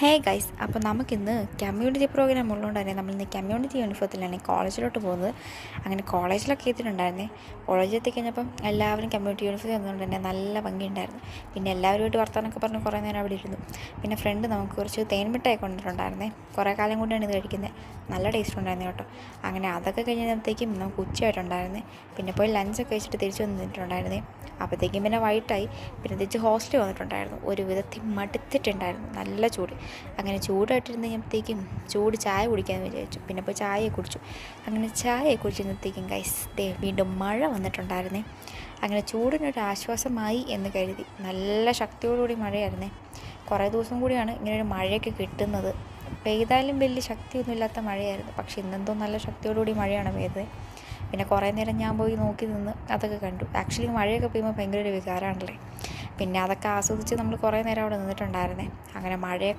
Hey guys, അപ്പോൾ നമുക്കിന്ന് community programme ഉള്ളതുകൊണ്ട് തന്നെ നമ്മളിന്ന് കമ്മ്യൂണിറ്റി യൂണിഫോത്തിലാണ് കോളേജിലോട്ട് പോകുന്നത്. അങ്ങനെ കോളേജിലൊക്കെ എത്തിയിട്ടുണ്ടായിരുന്നേ. കോളേജിൽ എത്തിക്കഴിഞ്ഞപ്പം എല്ലാവരും കമ്മ്യൂണിറ്റി യൂണിഫോം തന്നുകൊണ്ട് തന്നെ നല്ല ഭംഗിയുണ്ടായിരുന്നു. പിന്നെ എല്ലാവരുമായിട്ട് വർത്താനൊക്കെ പറഞ്ഞ് കുറേ നേരം അവിടെ ഇരുന്നു. പിന്നെ ഫ്രണ്ട് നമുക്ക് കുറച്ച് തേൻമിഠായി കൊണ്ടിട്ടുണ്ടായിരുന്നേ. കുറേ കാലം കൊണ്ടാണ് ഇത് കഴിക്കുന്നത്. നല്ല ടേസ്റ്റ് ഉണ്ടായിരുന്നു കേട്ടോ. അങ്ങനെ അതൊക്കെ കഴിഞ്ഞപ്പോഴത്തേക്കും നമുക്ക് ഉച്ചയായിട്ടുണ്ടായിരുന്നേ. പിന്നെ പോയി ലഞ്ചൊക്കെ കഴിച്ചിട്ട് തിരിച്ച് വന്നിട്ടുണ്ടായിരുന്നേ. അപ്പോഴത്തേക്കും പിന്നെ വൈകിട്ടായി. പിന്നെ തിരിച്ച് ഹോസ്റ്റലിൽ വന്നിട്ടുണ്ടായിരുന്നു. ഒരു വിധത്തിൽ മടുത്തിട്ടുണ്ടായിരുന്നു, നല്ല ചൂട്. അങ്ങനെ ചൂടായിട്ടിരുന്ന് കഴിഞ്ഞപ്പോഴത്തേക്കും ചൂട് ചായ കുടിക്കാമെന്ന് വിചാരിച്ചു. പിന്നെ പോയി ചായ കുടിച്ചു. അങ്ങനെ ചായ കുടിച്ചിരുന്നപ്പോഴത്തേക്കും ഗൈസ് വീണ്ടും മഴ വന്നിട്ടുണ്ടായിരുന്നേ. അങ്ങനെ ചൂടിനൊരു ആശ്വാസമായി എന്ന് കരുതി. നല്ല ശക്തിയോടുകൂടി മഴയായിരുന്നേ. കുറേ ദിവസം കൂടിയാണ് ഇങ്ങനൊരു മഴയൊക്കെ കിട്ടുന്നത്. പെയ്താലും വലിയ ശക്തിയൊന്നുമില്ലാത്ത മഴയായിരുന്നു. പക്ഷെ ഇന്നെന്തോ നല്ല ശക്തിയോടുകൂടി മഴയാണ് പെയ്തത്. പിന്നെ കുറേ നേരം ഞാൻ പോയി നോക്കി നിന്ന് അതൊക്കെ കണ്ടു. ആക്ച്വലി മഴയൊക്കെ പെയ്യുമ്പോൾ ഭയങ്കര ഒരു വികാരമാണല്ലേ. പിന്നെ അതൊക്കെ ആസ്വദിച്ച് നമ്മൾ കുറേ നേരം അവിടെ നിന്നിട്ടുണ്ടായിരുന്നേ. അങ്ങനെ മഴയൊക്കെ